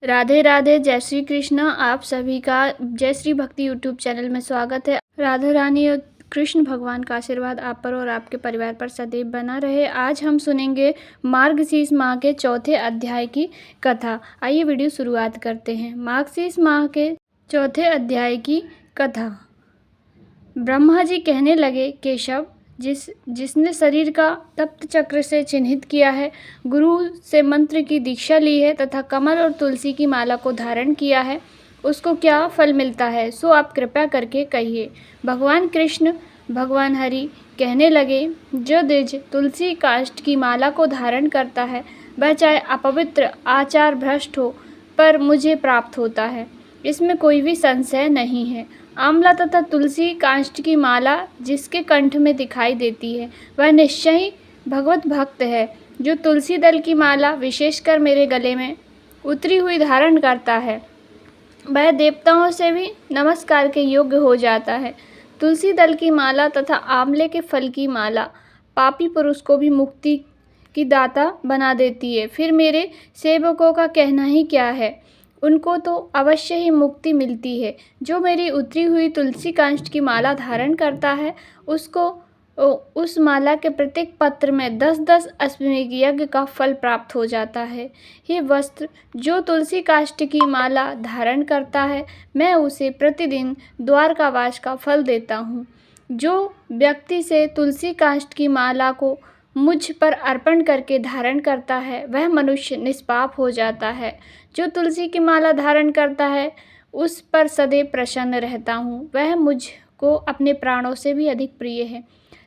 राधे राधे, जय श्री कृष्ण। आप सभी का जय श्री भक्ति यूट्यूब चैनल में स्वागत है। राधा रानी और कृष्ण भगवान का आशीर्वाद आप पर और आपके परिवार पर सदैव बना रहे। आज हम सुनेंगे मार्गशीर्ष माह के चौथे अध्याय की कथा। आइए वीडियो शुरुआत करते हैं। मार्गशीर्ष माह के चौथे अध्याय की कथा। ब्रह्मा जी कहने लगे, केशव, जिसने शरीर का तप्त चक्र से चिन्हित किया है, गुरु से मंत्र की दीक्षा ली है तथा कमल और तुलसी की माला को धारण किया है, उसको क्या फल मिलता है, सो आप कृपा करके कहिए। भगवान कृष्ण भगवान हरि कहने लगे, जो द्विज तुलसी काष्ठ की माला को धारण करता है, वह चाहे अपवित्र आचार भ्रष्ट हो, पर मुझे प्राप्त होता है, इसमें कोई भी संशय नहीं है। आंवला तथा तुलसी काष्ठ की माला जिसके कंठ में दिखाई देती है, वह निश्चय ही भगवत भक्त है। जो तुलसी दल की माला विशेषकर मेरे गले में उतरी हुई धारण करता है, वह देवताओं से भी नमस्कार के योग्य हो जाता है। तुलसी दल की माला तथा आंवले के फल की माला पापी पुरुष को भी मुक्ति की दाता बना देती है। फिर मेरे सेवकों का कहना ही क्या है, उनको तो अवश्य ही मुक्ति मिलती है। जो मेरी उतरी हुई तुलसी काष्ठ की माला धारण करता है, उसको उस माला के प्रत्येक पत्र में 10-10 अश्वमेध यज्ञ का फल प्राप्त हो जाता है। हे वस्त्र, जो तुलसी काष्ठ की माला धारण करता है, मैं उसे प्रतिदिन द्वारकावास का फल देता हूँ। जो व्यक्ति से तुलसी काष्ठ की माला को मुझ पर अर्पण करके धारण करता है, वह मनुष्य निष्पाप हो जाता है। जो तुलसी की माला धारण करता है, उस पर सदैव प्रसन्न रहता हूँ। वह मुझको अपने प्राणों से भी अधिक प्रिय है।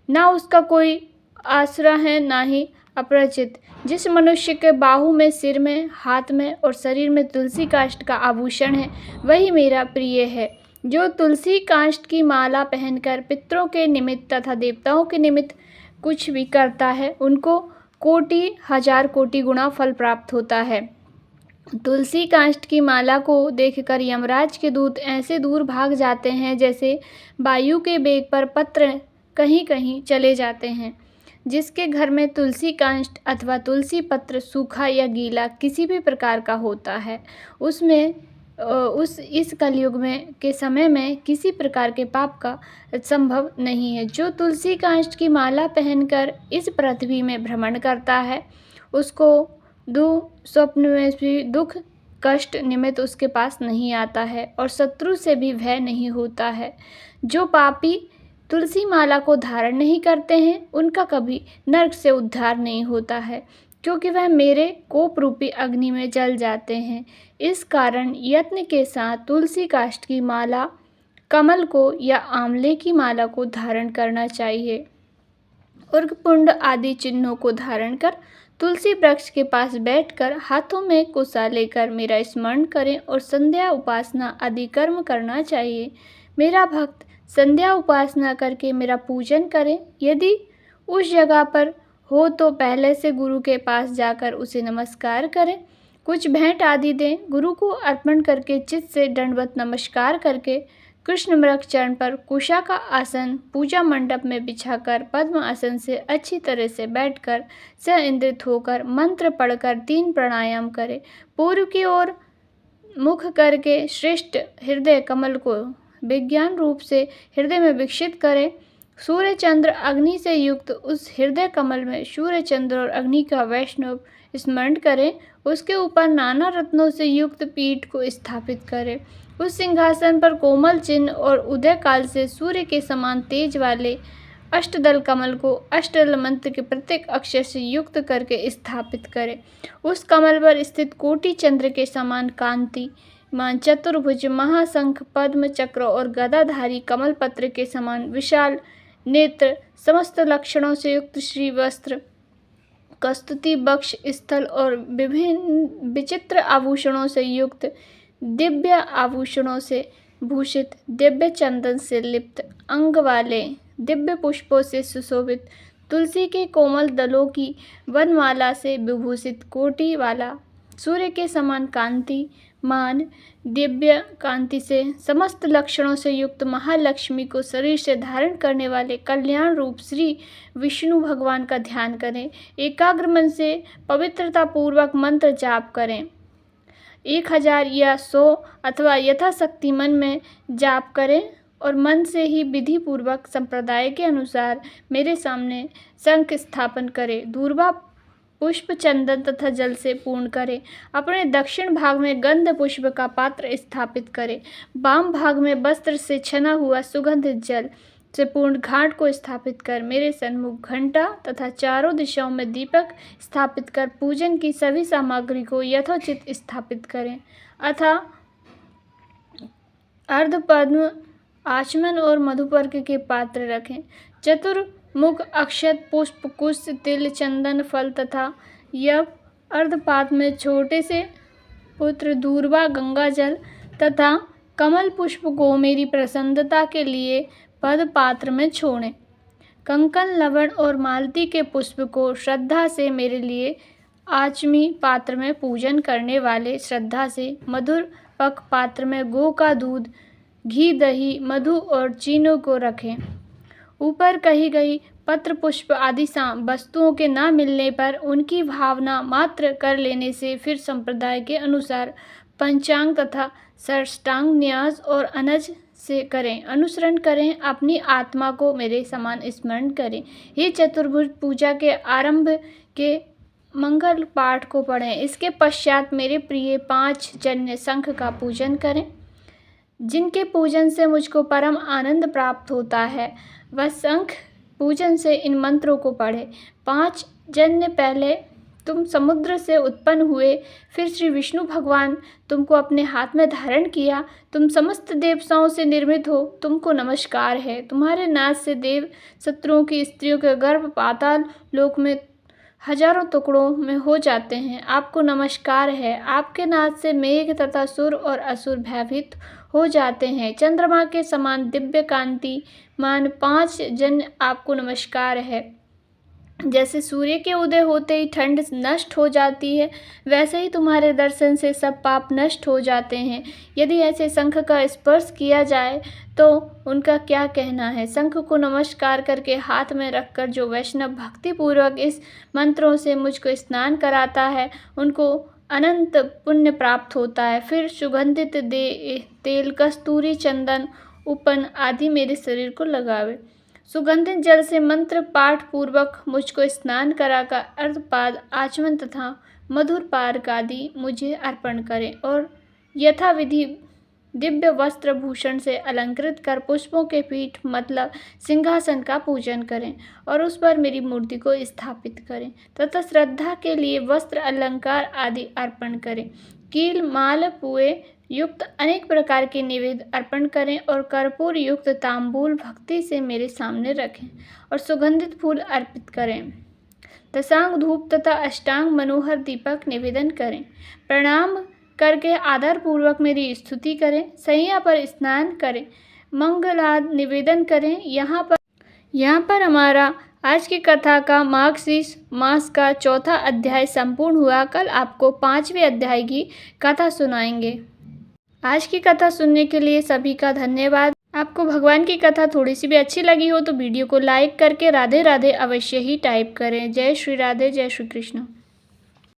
ना उसका कोई आसरा है, ना ही अपरिचित। जिस मनुष्य के बाहु में, सिर में, हाथ में और शरीर में तुलसी काष्ठ का आभूषण है, वही मेरा प्रिय है। जो तुलसी काष्ठ की माला पहनकर पितरों के निमित्त तथा देवताओं के निमित्त कुछ भी करता है, उनको कोटि हजार कोटि गुना फल प्राप्त होता है। तुलसी काष्ठ की माला को देखकर यमराज के दूत ऐसे दूर भाग जाते हैं जैसे वायु के वेग पर पत्र कहीं कहीं चले जाते हैं। जिसके घर में तुलसी काष्ठ अथवा तुलसी पत्र सूखा या गीला किसी भी प्रकार का होता है, उसमें इस कलयुग में के समय में किसी प्रकार के पाप का संभव नहीं है। जो तुलसी काष्ठ की माला पहनकर इस पृथ्वी में भ्रमण करता है, उसको स्वप्न में भी दुख कष्ट निमित्त उसके पास नहीं आता है और शत्रु से भी भय नहीं होता है। जो पापी तुलसी माला को धारण नहीं करते हैं, उनका कभी नरक से उद्धार नहीं होता है, क्योंकि वह मेरे कोप रूपी अग्नि में जल जाते हैं। इस कारण यत्न के साथ तुलसी काष्ठ की माला, कमल को या आंवले की माला को धारण करना चाहिए। उर्गपुंड आदि चिन्हों को धारण कर तुलसी वृक्ष के पास बैठकर हाथों में कुशा लेकर मेरा स्मरण करें और संध्या उपासना आदि कर्म करना चाहिए। मेरा भक्त संध्या उपासना करके मेरा पूजन करें। यदि उस जगह पर हो तो पहले से गुरु के पास जाकर उसे नमस्कार करें, कुछ भेंट आदि दें। गुरु को अर्पण करके चित्त से दंडवत नमस्कार करके कृष्ण मृग चरण पर कुशा का आसन पूजा मंडप में बिछाकर पद्म आसन से अच्छी तरह से बैठकर इंद्रित होकर मंत्र पढ़कर 3 प्राणायाम करें। पूर्व की ओर मुख करके श्रेष्ठ हृदय कमल को विज्ञान रूप से हृदय में विकसित करें। सूर्य चंद्र अग्नि से युक्त उस हृदय कमल में सूर्य चंद्र और अग्नि का वैष्णव स्मरण करें। उसके ऊपर नाना रत्नों से युक्त पीठ को स्थापित करें। उस सिंहासन पर कोमल चिन्ह और उदय काल से सूर्य के समान तेज वाले अष्टदल कमल को अष्टदल मंत्र के प्रत्येक अक्षर से युक्त करके स्थापित करें। उस कमल पर स्थित कोटि चंद्र के समान कांति मान चतुर्भुज महाशंख पद्म चक्र और गदाधारी कमल पत्र के समान विशाल नेत्र, समस्त लक्षणों से युक्त श्री वस्त्र, कस्तुति बक्ष स्थल और विभिन्न विचित्र आभूषणों से युक्त, दिव्य आभूषणों से भूषित, दिव्य चंदन से लिप्त अंग वाले, दिव्य पुष्पों से सुशोभित, तुलसी के कोमल दलों की वनमाला से विभूषित कोटि वाला, सूर्य के समान कांति मान दिव्य कांति से समस्त लक्षणों से युक्त महालक्ष्मी को शरीर से धारण करने वाले कल्याण रूप श्री विष्णु भगवान का ध्यान करें। एकाग्र मन से पवित्रता पूर्वक मंत्र जाप करें। 1000 या 100 अथवा यथाशक्ति मन में जाप करें और मन से ही विधि पूर्वक संप्रदाय के अनुसार मेरे सामने शंख स्थापन करें। दूर्वा पुष्प, चंदन तथा जल से पूर्ण करें। अपने दक्षिण भाग में गंध पुष्प का पात्र स्थापित करें। वाम भाग में वस्त्र से छना हुआ सुगंधित जल से पूर्ण घाट को स्थापित कर मेरे सन्मुख घंटा तथा चारों दिशाओं में दीपक स्थापित कर पूजन की सभी सामग्री को यथोचित स्थापित करें। अथा अर्धपद्म, आचमन और मधुपर्क के पात्र रखें। चतुर्मुख अक्षत, पुष्प, कुश, तिल, चंदन, फल तथा यव अर्धपाद में छोटे से पुत्र दूर्वा, गंगा जल तथा कमल पुष्प को मेरी प्रसन्नता के लिए पद पात्र में छोड़ें। कंकन, लवण और मालती के पुष्प को श्रद्धा से मेरे लिए आचमी पात्र में पूजन करने वाले श्रद्धा से मधुर पक पात्र में गौ का दूध, घी, दही, मधु और चीनों को रखें। ऊपर कही गई पत्र, पुष्प आदि वस्तुओं के न मिलने पर उनकी भावना मात्र कर लेने से फिर संप्रदाय के अनुसार पंचांग तथा साष्टांग न्यास और अनज से करें, अनुसरण करें। अपनी आत्मा को मेरे समान स्मरण करें। ये चतुर्भुज पूजा के आरंभ के मंगल पाठ को पढ़ें। इसके पश्चात मेरे प्रिय 5 जन्य शंख का पूजन करें, जिनके पूजन से मुझको परम आनंद प्राप्त होता है। वह शंख पूजन से इन मंत्रों को पढ़े। 5 जन्य, पहले तुम समुद्र से उत्पन्न हुए, फिर श्री विष्णु भगवान तुमको अपने हाथ में धारण किया। तुम समस्त देवताओं से निर्मित हो, तुमको नमस्कार है। तुम्हारे नाश से देव शत्रुओं की स्त्रियों के गर्भ पाताल लोक में हजारों टुकड़ों में हो जाते हैं। आपको नमस्कार है। आपके नाश से मेघ तथा सुर और असुर भयभीत हो जाते हैं। चंद्रमा के समान दिव्य कांति मान 5 जन, आपको नमस्कार है। जैसे सूर्य के उदय होते ही ठंड नष्ट हो जाती है, वैसे ही तुम्हारे दर्शन से सब पाप नष्ट हो जाते हैं। यदि ऐसे शंख का स्पर्श किया जाए तो उनका क्या कहना है। शंख को नमस्कार करके हाथ में रखकर जो वैष्णव भक्तिपूर्वक इस मंत्रों से मुझको स्नान कराता है, उनको अनंत पुण्य प्राप्त होता है। फिर सुगंधित तेल, कस्तूरी, चंदन, उपन आदि मेरे शरीर को लगावे। सुगंधित जल से मंत्र पाठ पूर्वक मुझको स्नान कराकर अर्धपाद, आचमन तथा मधुर पार्क आदि मुझे अर्पण करें और यथाविधि दिव्य वस्त्र भूषण से अलंकृत कर पुष्पों के पीठ मतलब सिंहासन का पूजन करें और उस पर मेरी मूर्ति को स्थापित करें तथा श्रद्धा के लिए वस्त्र, अलंकार आदि अर्पण करें। कील, माल, पुए युक्त अनेक प्रकार के निवेद्य अर्पण करें और कर्पूर युक्त तांबूल भक्ति से मेरे सामने रखें और सुगंधित फूल अर्पित करें। दशांग धूप तथा अष्टांग मनोहर दीपक निवेदन करें। प्रणाम करके आदर पूर्वक मेरी स्तुति करें। सैया पर स्नान करें, मंगलाद निवेदन करें। यहाँ पर हमारा आज की कथा का मार्गशीर्ष मास का 4था अध्याय संपूर्ण हुआ। कल आपको 5वें अध्याय की कथा सुनाएंगे। आज की कथा सुनने के लिए सभी का धन्यवाद। आपको भगवान की कथा थोड़ी सी भी अच्छी लगी हो तो वीडियो को लाइक करके राधे राधे अवश्य ही टाइप करें। जय श्री राधे, जय श्री कृष्ण।